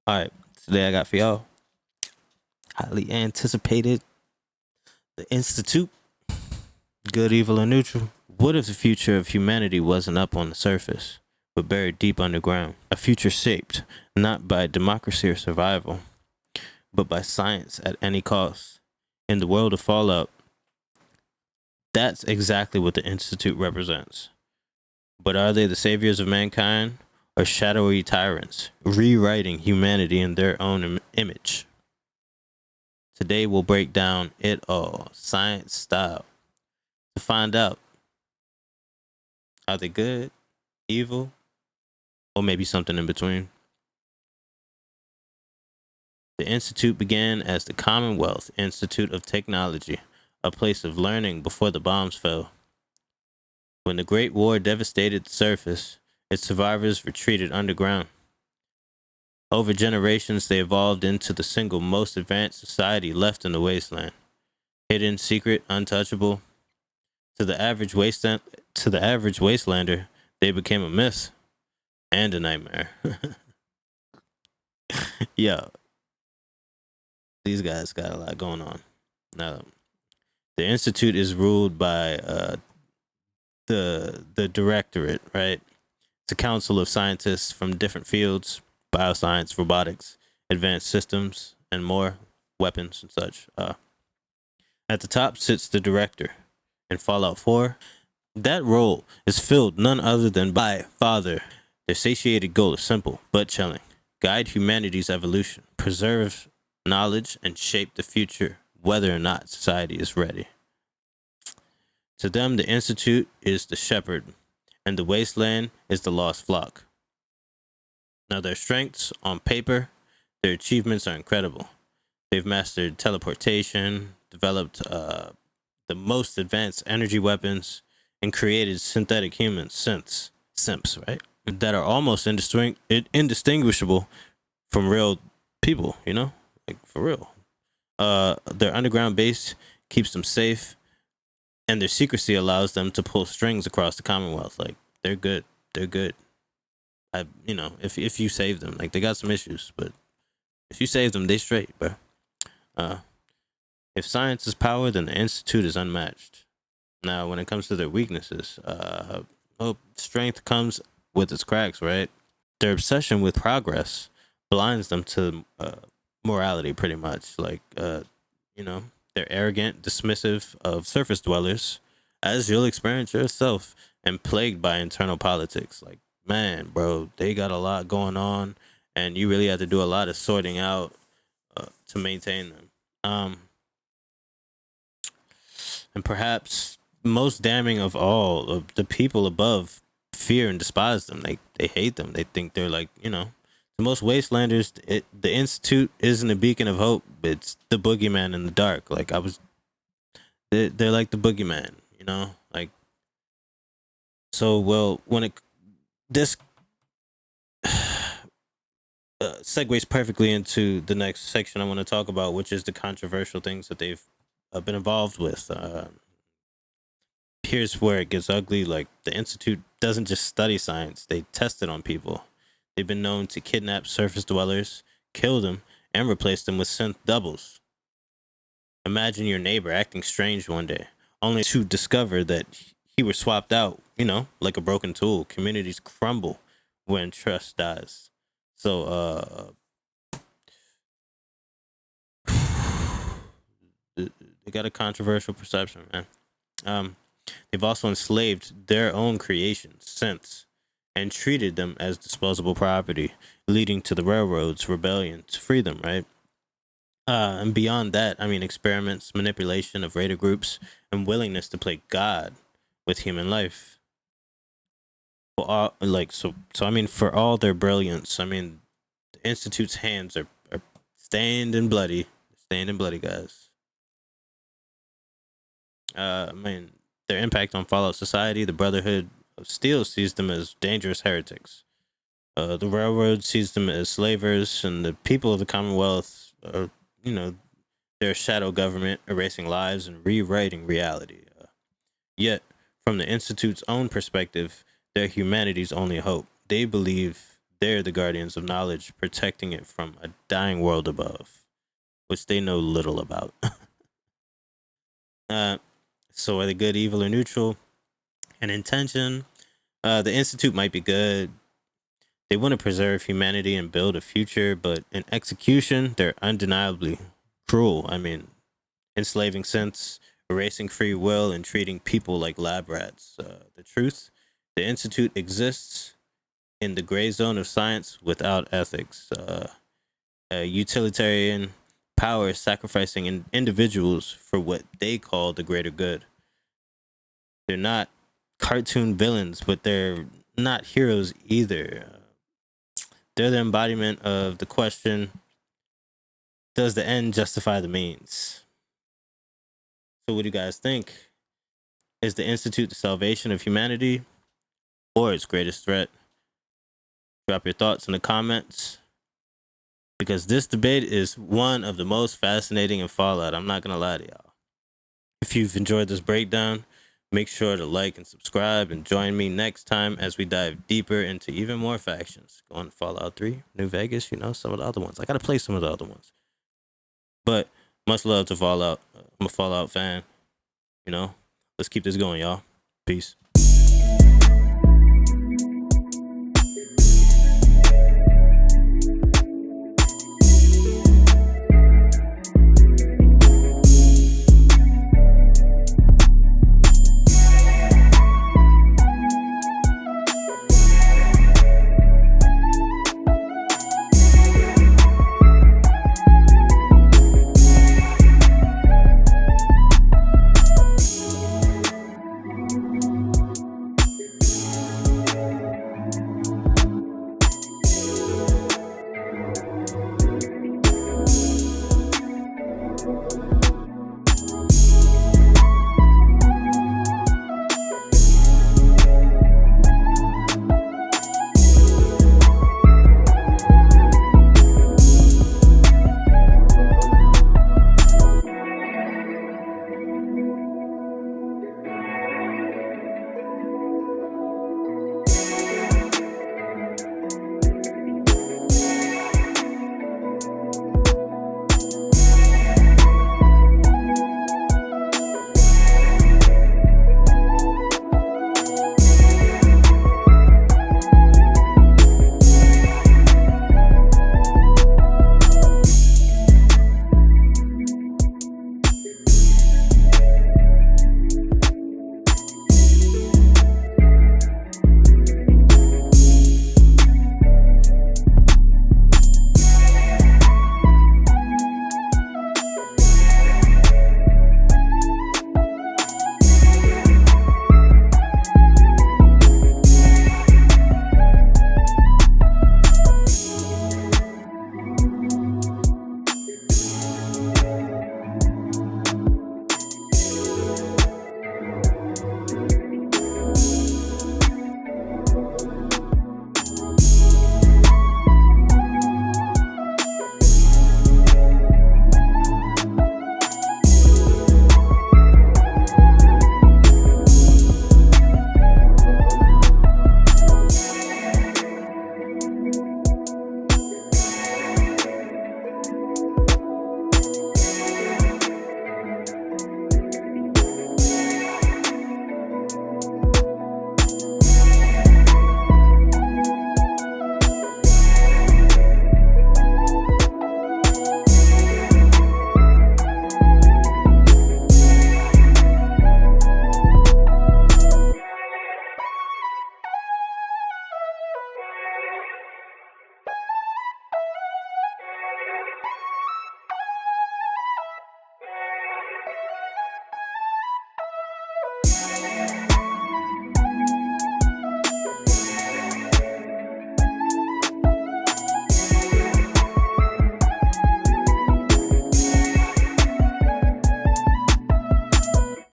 All right, today I got for y'all highly anticipated the Institute, good, evil, and neutral. What if the future of humanity wasn't up on the surface, but buried deep underground? A future shaped not by democracy or survival, but by science at any cost. In the world of Fallout, that's exactly what the Institute represents. But are they the saviors of mankind or shadowy tyrants, rewriting humanity in their own image? Today we'll break down it all, science style, to find out, are they good, evil, or maybe something in between. The Institute began as the Commonwealth Institute of Technology, a place of learning before the bombs fell. When the Great War devastated the surface, its survivors retreated underground. Over generations, they evolved into the single most advanced society left in the wasteland. Hidden, secret, untouchable. To the average wastelander, they became a myth and a nightmare. Yo, these guys got a lot going on. Now, the institute is ruled by the directorate, right? It's a council of scientists from different fields: bioscience, robotics, advanced systems, and more, weapons and such. At the top sits the director. In Fallout 4, that role is filled none other than by Father. Their satiated goal is simple but chilling: guide humanity's evolution, preserve knowledge, and shape the future, whether or not society is ready. To them, the Institute is the shepherd, and the wasteland is the lost flock. Now, their strengths on paper, their achievements are incredible. They've mastered teleportation, developed the most advanced energy weapons, and created synthetic humans, simps, right? That are almost indistinguishable from real people, like for real. Their underground base keeps them safe, and their secrecy allows them to pull strings across the Commonwealth. Like, they're good. They're good. If you save them, like, they got some issues, but if you save them, they straight, bro. Uh, if science is power, then the Institute is unmatched. Now, when it comes to their weaknesses, strength comes with its cracks, right? Their obsession with progress blinds them to morality, pretty much. Like, they're arrogant, dismissive of surface dwellers, as you'll experience yourself, and plagued by internal politics. Like, man, bro, they got a lot going on, and you really have to do a lot of sorting out to maintain them. And perhaps most damning of all, of the people above fear and despise them. They hate them. They think they're like, to most wastelanders, the Institute isn't a beacon of hope. It's the boogeyman in the dark. Like, they're like the boogeyman, like. So, well, when this segues perfectly into the next section I want to talk about, which is the controversial things that they've been involved with. Here's where it gets ugly. Like, the Institute doesn't just study science, they test it on people. They've been known to kidnap surface dwellers, kill them, and replace them with synth doubles. Imagine your neighbor acting strange one day, only to discover that he was swapped out, like a broken tool. Communities crumble when trust dies. So, they got a controversial perception, man. They've also enslaved their own creations, synths, and treated them as disposable property, leading to the railroads' rebellion to free them, right? And beyond that, I mean, experiments, manipulation of raider groups, and willingness to play God with human life. For all, I mean, for all their brilliance, I mean, the Institute's hands are stained and bloody, guys. I mean, their impact on Fallout society, the Brotherhood of Steel sees them as dangerous heretics. The railroad sees them as slavers, and the people of the Commonwealth are, their shadow government, erasing lives and rewriting reality. Yet, from the Institute's own perspective, they're humanity's only hope. They believe They're the guardians of knowledge, protecting it from a dying world above, which they know little about. uh, so, are they good, evil, or neutral? An intention, the Institute might be good. They want to preserve humanity and build a future, but in execution, they're undeniably cruel. I mean, enslaving synths, erasing free will, and treating people like lab rats. The truth, the Institute exists in the gray zone of science without ethics. Utilitarian power sacrificing individuals for what they call the greater good. They're not cartoon villains, but they're not heroes either. They're the embodiment of the question, does the end justify the means? So, what do you guys think? Is the Institute the salvation of humanity or its greatest threat? Drop your thoughts in the comments because this debate is one of the most fascinating in Fallout. I'm not going to lie to y'all. If you've enjoyed this breakdown, make sure to like and subscribe and join me next time as we dive deeper into even more factions. Going to Fallout 3, New Vegas, some of the other ones. I got to play some of the other ones. But much love to Fallout. I'm a Fallout fan. Let's keep this going, y'all. Peace.